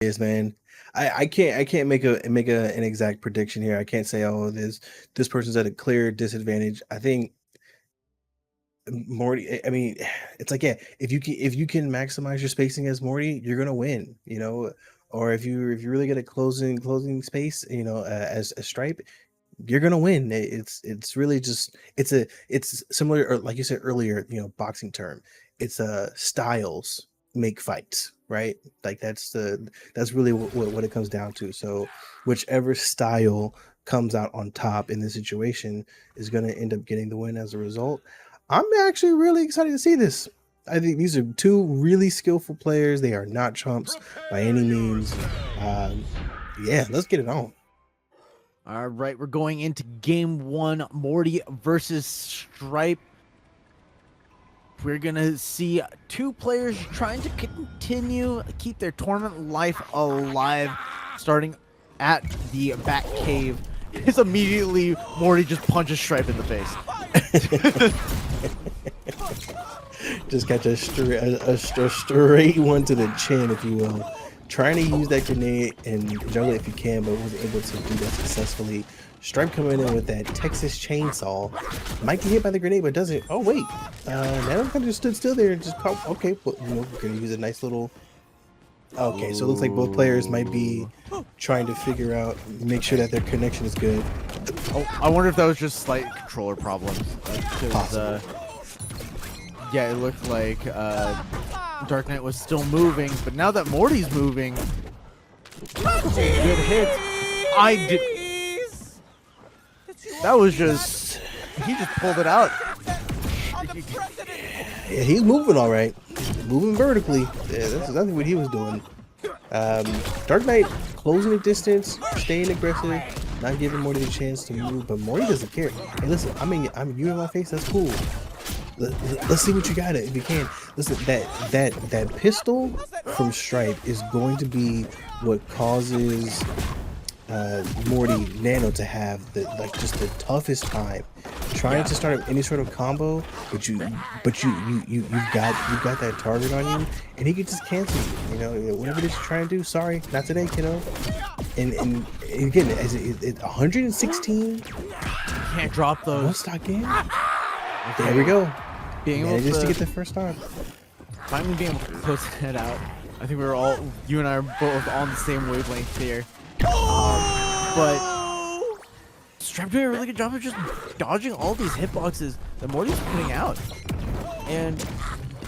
is, man. I can't make an exact prediction here. I can't say, oh, this person's at a clear disadvantage. I think Morty. I mean, it's like, yeah, if you can maximize your spacing as Morty, you're gonna win. Or if you really get a closing space, as a Stripe, you're gonna win. It's really just it's similar, or like you said earlier, boxing term. It's styles make fights, right? Like that's really what it comes down to. So whichever style comes out on top in this situation is gonna end up getting the win as a result. I'm actually really excited to see this. I think these are two really skillful players. They are not chumps by any means. Um, yeah, let's get it on. All right, we're going into game one, Morty versus Stripe. We're gonna see two players trying to continue keep their tournament life alive, starting at the back cave. It's immediately Morty just punches Stripe in the face. Just catch a straight one to the chin, if you will. Trying to use that grenade and juggle it if you can, but wasn't able to do that successfully. Stripe coming in with that Texas chainsaw. Might get hit by the grenade, but doesn't. Oh wait, Nano kind of just stood still there and just caught. Okay, but we're gonna use a nice little. Okay, so it looks like both players might be trying to figure out, make sure that their connection is good. Oh, I wonder if that was just slight controller problems. Possible. Yeah, it looked like Darknight was still moving, but now that Morty's moving, good hits. I did. That was just, he just pulled it out. Yeah, he's moving all right. Moving vertically. Yeah, that's exactly what he was doing. Dark Knight closing the distance, staying aggressive, not giving Morty the chance to move, but Morty doesn't care. Hey, listen, I'm you in my face. That's cool. Let's see what you got if you can. Listen, that pistol from Stripe is going to be what causes Morty Nano to have just the toughest time trying to start any sort of combo, but you've got that target on you, and he can just cancel you. Whatever it is you're trying to do. Sorry, not today, kiddo. And again, as it 116, can't drop those. One stock in. There we go. Being able just to get the first time. Finally being able to close that out. I think you and I are both on the same wavelength here. But Stripe doing a really good job of just dodging all these hitboxes that Morty's putting out. And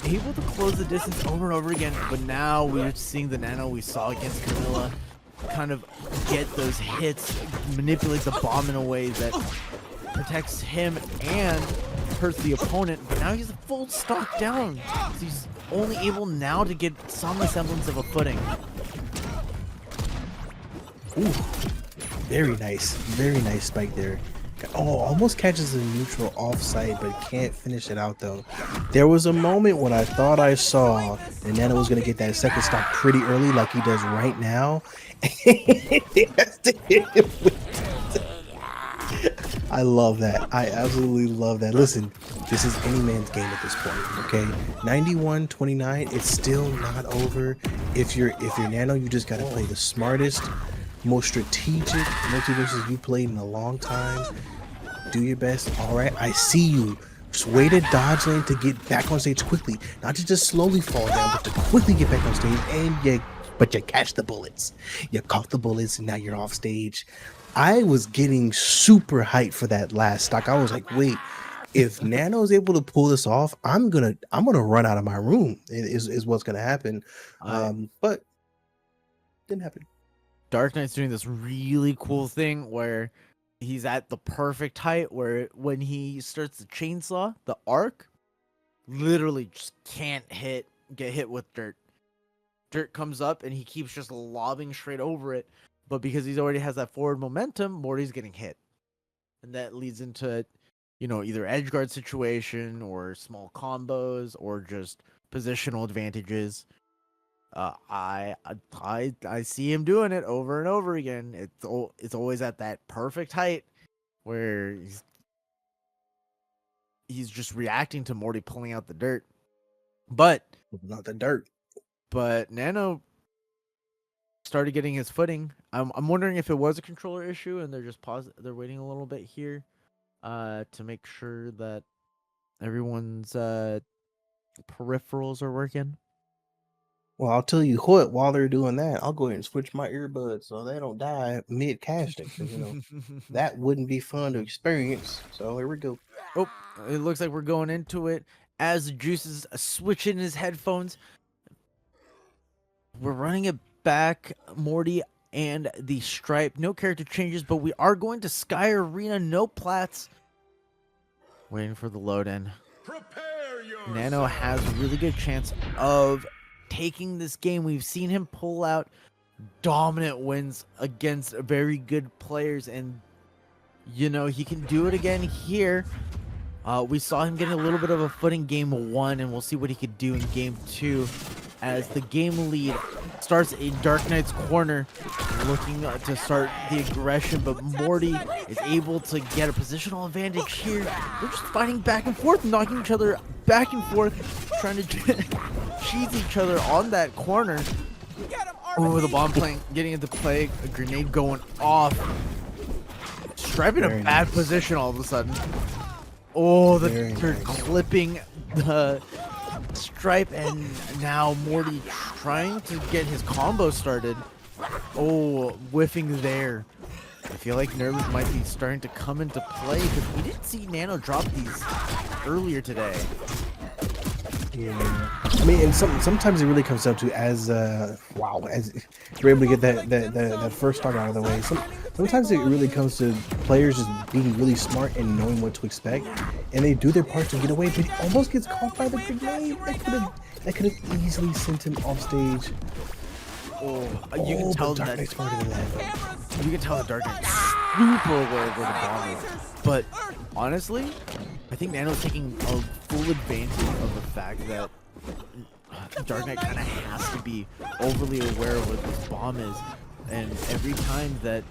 able to close the distance over and over again. But now we're seeing the Nano we saw against Camilla kind of get those hits, manipulate the bomb in a way that protects him and hurts the opponent, but now he's full stock down. So he's only able now to get some semblance of a footing. Ooh, very nice spike there. Oh, almost catches the neutral off-site, but can't finish it out though. There was a moment when I thought I saw that Nano was gonna get that second stock pretty early, like he does right now. I love that. I absolutely love that. Listen, this is any man's game at this point, okay? 91-29, it's still not over. If you're Nano, you just gotta play the smartest, most strategic MultiVersus you played in a long time. Do your best. All right, I see you. Just way to dodge lane to get back on stage quickly, not to just slowly fall down, but to quickly get back on stage. And you catch the bullets. You caught the bullets, and now you're off stage. I was getting super hyped for that last stock. I was like, wait, if Nano is able to pull this off, I'm gonna run out of my room. Is what's gonna happen. But didn't happen. Darknight's doing this really cool thing where he's at the perfect height where when he starts the chainsaw, the arc literally just can't get hit with dirt. Dirt comes up and he keeps just lobbing straight over it. But because he already has that forward momentum, Morty's getting hit. And that leads into, either edge guard situation or small combos or just positional advantages. I see him doing it over and over again. It's always at that perfect height where he's just reacting to Morty pulling out the dirt. But not the dirt. But Nano started getting his footing. I'm wondering if it was a controller issue and they're just they're waiting a little bit here to make sure that everyone's peripherals are working. Well, I'll tell you what, while they're doing that, I'll go ahead and switch my earbuds so they don't die mid casting. Because, that wouldn't be fun to experience. So here we go. Oh, it looks like we're going into it as Juice is switching his headphones. We're running it back, Morty and the Stripe. No character changes, but we are going to Sky Arena. No plats. Waiting for the load in. Nano has a really good chance of taking this game. We've seen him pull out dominant wins against very good players, and he can do it again here. We saw him getting a little bit of a foot in game 1, and we'll see what he could do in game 2 as the game lead starts in Darknight's corner, looking to start the aggression, but Morty is able to get a positional advantage here. They're just fighting back and forth, knocking each other back and forth, trying to cheese each other on that corner. Oh, the bomb playing, getting into play, a grenade going off. Stripe in a bad position all of a sudden. Oh, they're clipping the Stripe, and now Morty trying to get his combo started. Oh, whiffing there. I feel like nerves might be starting to come into play because we didn't see Nano drop these earlier today. Yeah, I mean, and sometimes it really comes down to as you're able to get that first start out of the way. Sometimes it really comes to players just being really smart and knowing what to expect, and they do their part to get away, but he almost gets caught by the grenade. That could have easily sent him off stage. You can tell that Darknight's smarter than that. You can tell that Darknight's super aware of where the bomb is. But honestly, I think Nano's taking a full advantage of the fact that Darknight kind of has to be overly aware of what this bomb is. And every time that,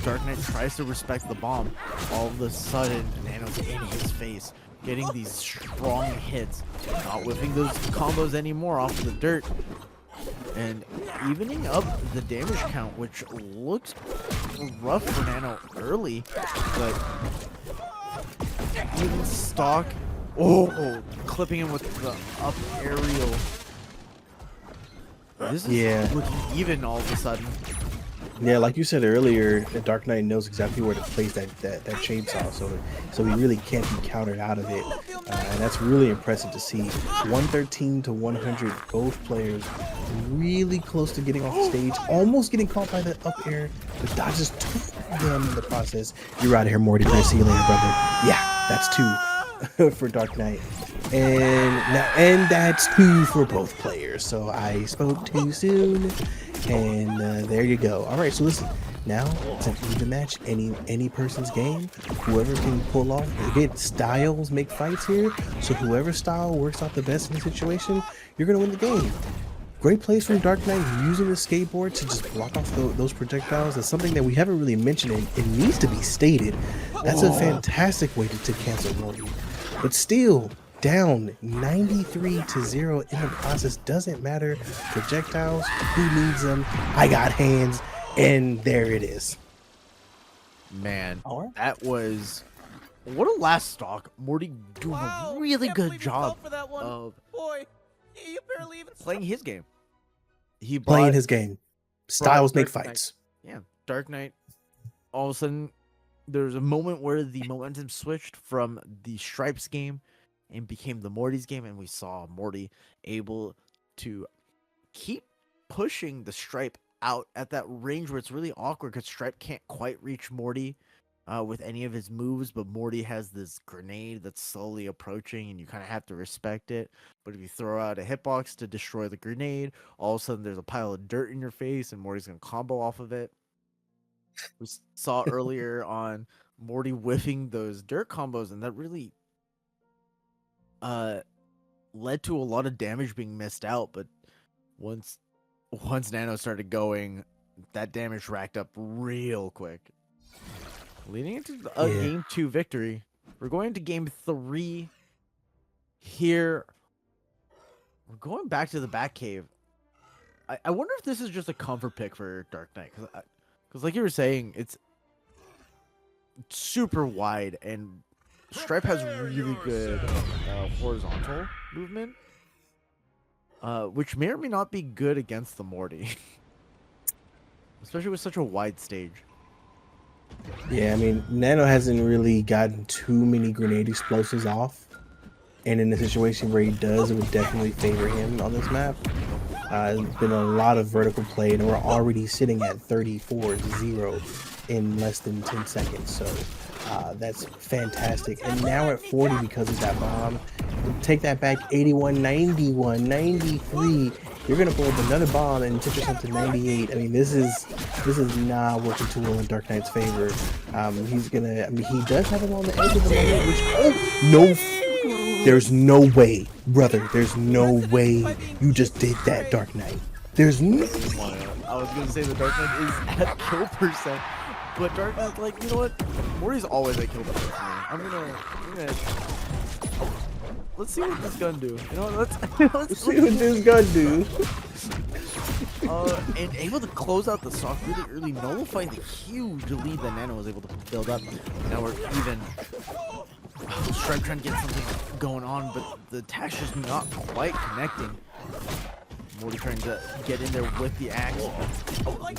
Darknight tries to respect the bomb, all of a sudden Nano's in his face, getting these strong hits, not whipping those combos anymore off of the dirt, and evening up the damage count, which looked rough for Nano early, but even stock. Oh, clipping him with the up aerial. This is looking even all of a sudden. Yeah, like you said earlier, the Dark Knight knows exactly where to place that chainsaw, so he really can't be countered out of it, and that's really impressive to see. 113 to 100, both players really close to getting off the stage, almost getting caught by the up air, but dodges two of them in the process. You're out of here, Morty. Gonna see you later, brother. Yeah, that's 2 for Dark Knight, and that's 2 for both players. So I spoke too soon. And there you go. All right, so listen. Now it's an even match. Any person's game. Whoever can pull off. Again, styles make fights here. So whoever style works out the best in the situation, you're gonna win the game. Great plays from Dark Knight using the skateboard to just block off those projectiles. That's something that we haven't really mentioned, and it needs to be stated. That's a fantastic way to cancel Morty. But still, down 93 to 0 in the process. Doesn't matter. Projectiles, who needs them? I got hands, and there it is. Man, that was what a last stock. Morty doing a really good job of playing his game. Playing his game. Styles make fights. Yeah, Dark Knight. All of a sudden, there's a moment where the momentum switched from the Stripes game and became the Morty's game, and we saw Morty able to keep pushing the Stripe out at that range where it's really awkward because Stripe can't quite reach Morty with any of his moves, but Morty has this grenade that's slowly approaching, and you kind of have to respect it. But if you throw out a hitbox to destroy the grenade, all of a sudden there's a pile of dirt in your face, and Morty's going to combo off of it. We saw earlier on Morty whiffing those dirt combos, and that really led to a lot of damage being missed out. But once Nano started going, that damage racked up real quick, leading into a game 2 victory. We're going to game 3 here. We're going back to the Batcave. I wonder if this is just a comfort pick for Dark Knight, because like you were saying, it's super wide, and Stripe has really good horizontal movement, which may or may not be good against the Morty, especially with such a wide stage. Yeah, I mean, Nano hasn't really gotten too many grenade explosives off, and in a situation where he does, it would definitely favor him on this map. There's been a lot of vertical play, and we're already sitting at 34-0 in less than 10 seconds, so that's fantastic. And now at 40 because of that bomb. Take that back, 81, 91, 93. You're gonna pull up another bomb and tip yourself to 98. I mean, this is not working too well in Dark Knight's favor. He's gonna. I mean, he does have him on the edge of the moment, which no. There's no way, brother. There's no way you just did that, Dark Knight. There's no. I was gonna say the Dark Knight is at kill percent, but Dark Knight's like, you know what? Morty's always at kill percent. I'm gonna let's see what this gun do. You know, let's see what this gun do. And able to close out the stock really early, nullifying the huge lead that Nano was able to build up. Now we're even. Stripe trying to get something going on, but the attacks just not quite connecting. Morty trying to get in there with the axe.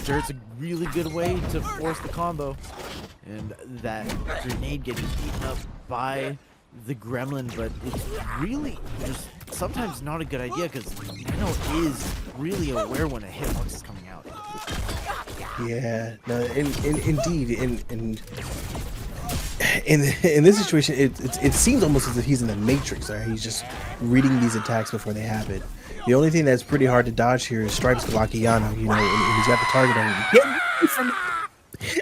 There's a really good way to force the combo, and that grenade getting eaten up by the gremlin, but it's really just sometimes not a good idea because Nano is really aware when a hitbox is coming out. Yeah, no, indeed, in this situation, it seems almost as if he's in the Matrix, or he's just reading these attacks before they happen. The only thing that's pretty hard to dodge here is Stripe's Glockiano, you know, and he's got the target on him. Get away from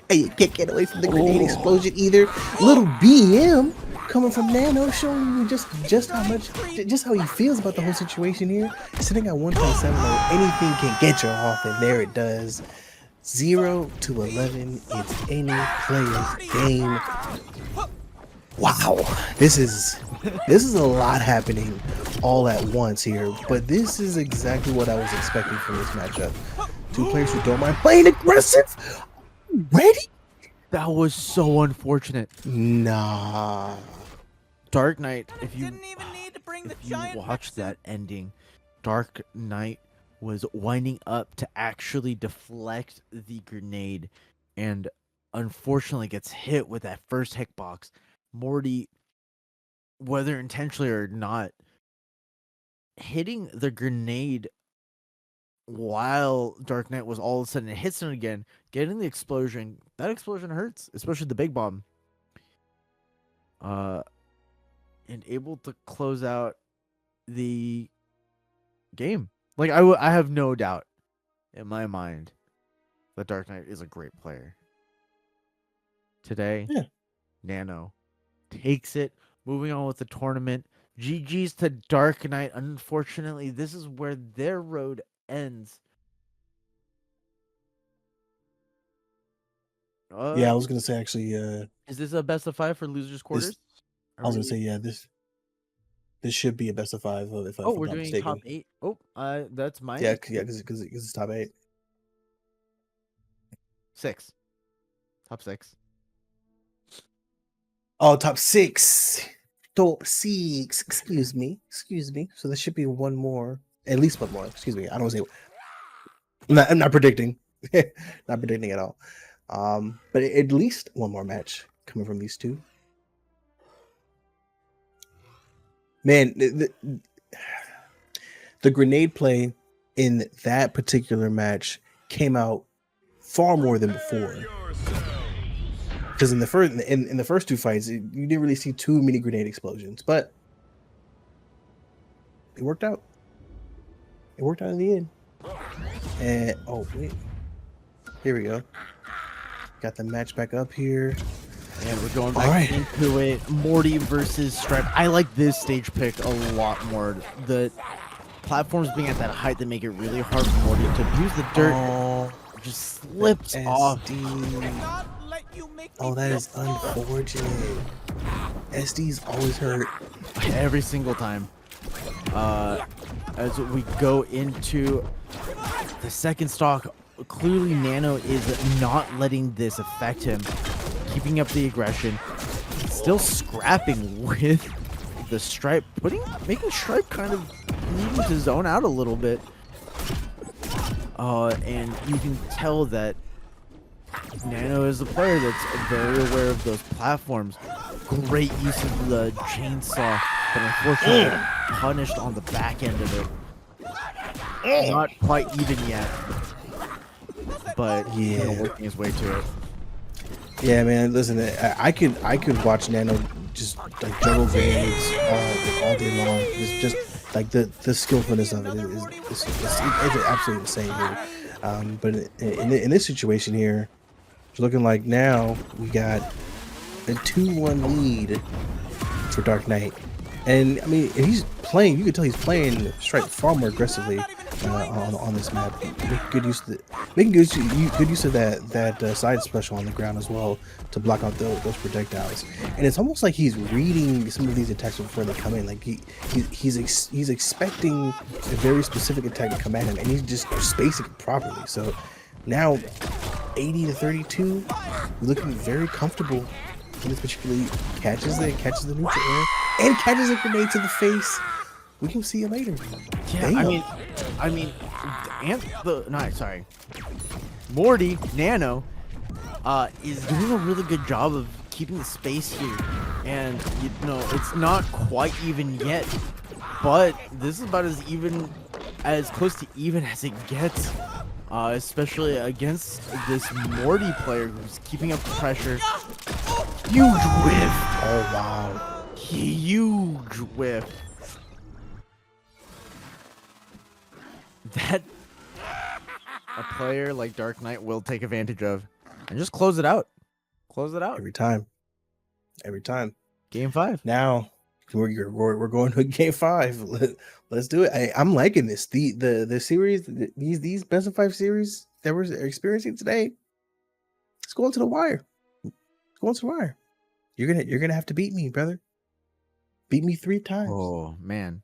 hey, you can't get away from the grenade explosion either. Little BM coming from Nano, showing you just how he feels about the whole situation here. Sitting at 1.7, anything can get you off, and there it does. 0 to 11, it's any player's game. Wow, this is a lot happening all at once here, but this is exactly what I was expecting from this matchup. Two players who don't mind playing aggressive. Ready? That was so unfortunate. Nah. Dark Knight, if you watch that ending, Dark Knight was winding up to actually deflect the grenade, and unfortunately gets hit with that first hitbox. Morty, whether intentionally or not, hitting the grenade while Dark Knight was all of a sudden it hits him again, getting the explosion. That explosion hurts, especially the big bomb. And able to close out the game. Like, I have no doubt in my mind that Dark Knight is a great player. Today, yeah. Nano takes it, moving on with the tournament. GG's to Dark Knight. Unfortunately, this is where their road ends. Yeah, I was gonna say actually. Is this a best of 5 for losers quarters? I was gonna say yeah. This should be a best of 5. If I'm we're not doing mistaken. top 8. Oh, that's mine. Yeah, because it's top 8. 6. Top 6. Oh, top 6. Top 6. Excuse me. So there should be one more. At least one more. Excuse me. I don't say. I'm not predicting. Not predicting at all. But at least one more match coming from these two. Man, the grenade play in that particular match came out far more than before. Because in the first two fights, you didn't really see too many grenade explosions, but it worked out. It worked out in the end. And oh wait, here we go. Got the match back up here. And we're going back into it. Morty versus Stripe. I like this stage pick a lot more. The platforms being at that height that make it really hard for Morty to use the dirt. Just slips off. Oh, that is unfortunate. SD's always hurt. Every single time. As we go into the second stock, clearly Nano is not letting this affect him, keeping up the aggression, still scrapping with the Stripe, making Stripe kind of needing to zone out a little bit. And you can tell that Nano is a player that's very aware of those platforms. Great use of the chainsaw, but unfortunately punished on the back end of it. Not quite even yet, but Yeah. working his way to it. Yeah, man. Listen, I could watch Nano just like juggle grenades all day long. It's just like the skillfulness of it it's absolutely insane here. But in this situation here, it's looking like now we got a 2-1 lead for Dark Knight. And I mean, he's playing. You can tell he's playing Stripe far more aggressively on this map. Making good use of that side special on the ground as well to block out those projectiles. And it's almost like he's reading some of these attacks before they come in. Like he's expecting a very specific attack to come at him, and he's just spacing it properly. So now 80 to 32, looking very comfortable. This particularly catches the neutral air and catches a grenade to the face. We can see you later. Yeah, Damn. Morty Nano is doing a really good job of keeping the space here, and it's not quite even yet, but this is about as close to even as it gets. Especially against this Morty player who's keeping up the pressure. Huge whiff! Oh wow. Huge whiff. That a player like Dark Knight will take advantage of and just close it out. Close it out. Every time. Game 5. Now we're going to game 5. Let's do it. I'm liking this. The series, these best of 5 series that we're experiencing today. It's going to the wire. It's going to the wire. You're gonna have to beat me, brother. Beat me 3 times. Oh man.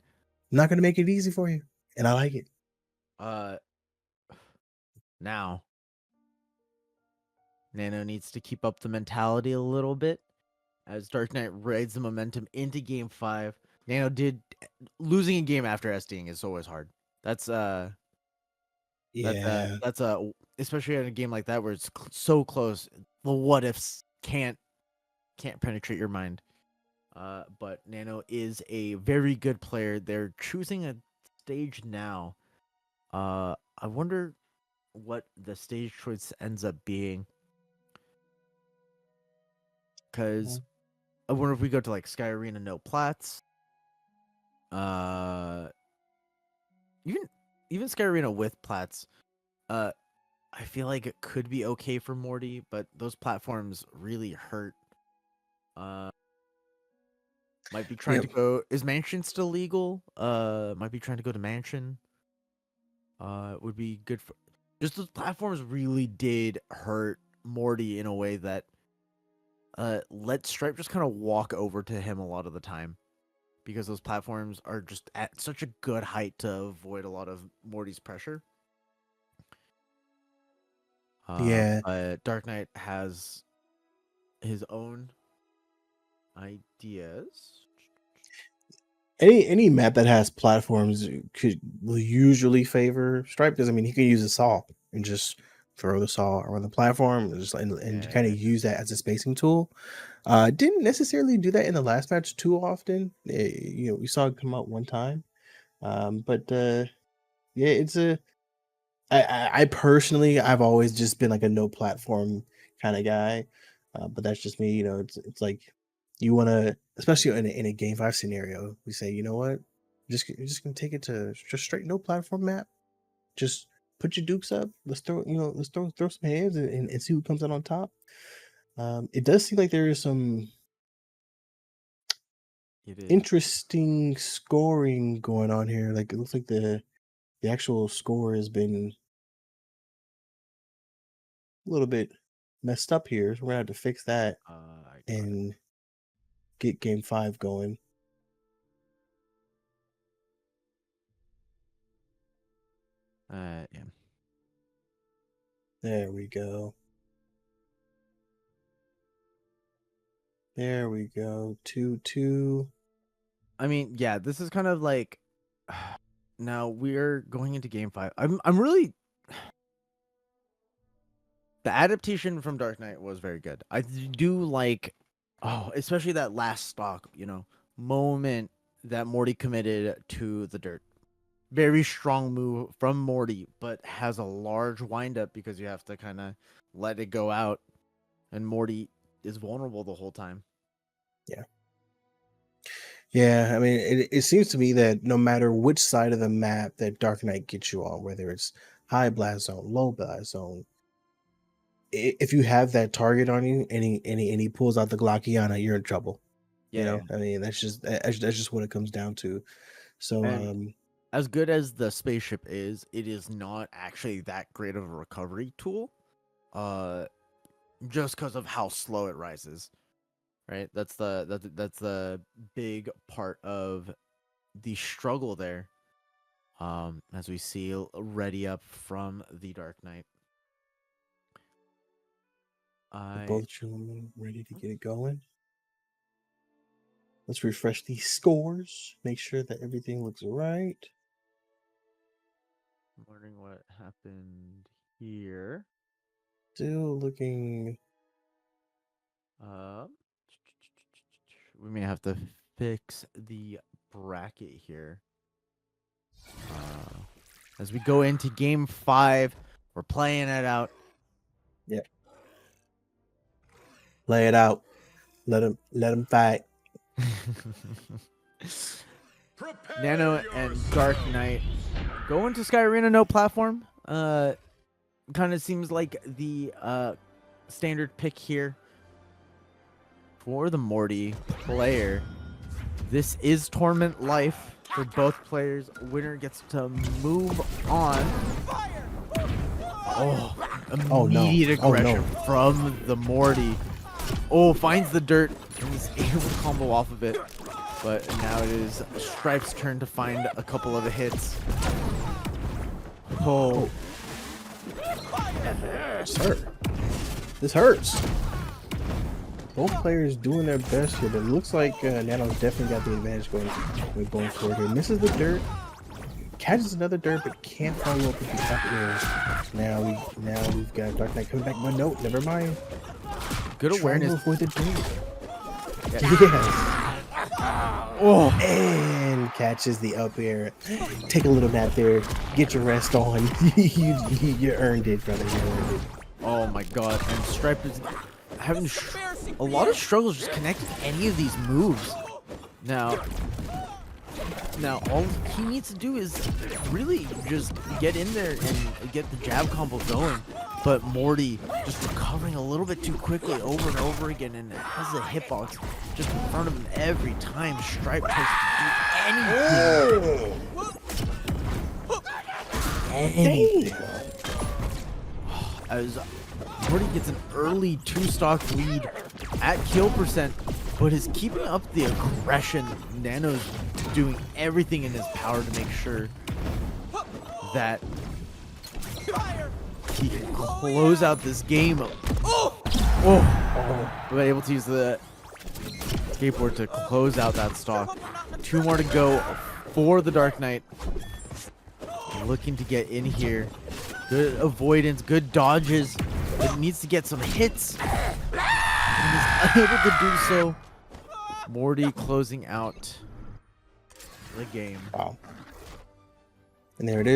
I'm not gonna make it easy for you. And I like it. Now Nano needs to keep up the mentality a little bit as Dark Knight rides the momentum into game 5. Nano losing a game after SDing is always hard. That's especially in a game like that where it's so close. The what ifs can't penetrate your mind. But Nano is a very good player. They're choosing a stage now. I wonder what the stage choice ends up being. Because I wonder if we go to like Sky Arena, no plats. Even Sky Arena with plats. I feel like it could be okay for Morty, but those platforms really hurt. Might be trying to go. Is Mansion still legal? Might be trying to go to Mansion. Would be good for. Just those platforms really did hurt Morty in a way that let Stripe just kind of walk over to him a lot of the time, because those platforms are just at such a good height to avoid a lot of Morty's pressure. Dark Knight has his own ideas. Any map that has platforms will usually favor Stripe, because I mean he can use a saw and just throw the saw around the platform and kind of use that as a spacing tool. Didn't necessarily do that in the last match too often. We saw it come out one time. It's I personally, I've always just been like a no platform kind of guy, but that's just me. It's like you want to, especially in a game 5 scenario, we say, you know what, you're just gonna take it to just straight no platform map. Just put your dukes up. Let's throw some hands and see who comes out on top. It does seem like there is some interesting scoring going on here. Like it looks like the actual score has been a little bit messed up here. So we're gonna have to fix that and get game 5 going. Yeah. There we go. There we go. 2-2. I mean, yeah, this is kind of like now we're going into game 5. I'm really the adaptation from Dark Knight was very good. I do like especially that last stock, moment that Morty committed to the dirt. Very strong move from Morty, but has a large windup because you have to kind of let it go out, and Morty is vulnerable the whole time. Yeah. Yeah, I mean, it seems to me that no matter which side of the map that Dark Knight gets you on, whether it's high blast zone, low blast zone, if you have that target on you and he pulls out the Glockiana, you're in trouble. Yeah. I mean, that's just what it comes down to. So, And as good as the spaceship is, it is not actually that great of a recovery tool. Just because of how slow it rises. Right? That's the big part of the struggle there. As we see ready up from the Dark Knight. both gentlemen ready to get it going. Let's refresh these scores. Make sure that everything looks right. I'm wondering what happened here. Still looking. We may have to fix the bracket here. As we go into game 5, we're playing it out. Yeah. Play it out. Let him fight. Nano and Dark Knight go into Sky Arena, no platform. Kind of seems like the standard pick here for the Morty player. This is tournament life for both players. Winner gets to move on. Immediate aggression from the Morty. Finds the dirt and is able to combo off of it. But now it is Stripe's turn to find a couple of hits. Sir, this hurts. Both players doing their best here, but it looks like Nano's definitely got the advantage going forward here. Misses the dirt, catches another dirt, but can't follow up with the up air. Now we've got Dark Knight coming back. But no, never mind. Good awareness for the dirt. Yeah. Yes. And catches the up air. Take a little nap there. Get your rest on. you earned it, brother. You earned it. Oh my god. And Stripe is having a lot of struggles just connecting any of these moves. Now all he needs to do is really just get in there and get the jab combo going. But Morty just recovering a little bit too quickly over and over again, and has the hitbox just in front of him every time Stripe tries to do anything. As Morty gets an early 2-stock lead at kill percent, but is keeping up the aggression. Nano's doing everything in his power to make sure that he can close out this game. But able to use the skateboard to close out that stock. 2 more to go for the Dark Knight. Looking to get in here. Good avoidance, good dodges. But needs to get some hits. And is able to do so. Morty closing out the game. Wow. And there it is.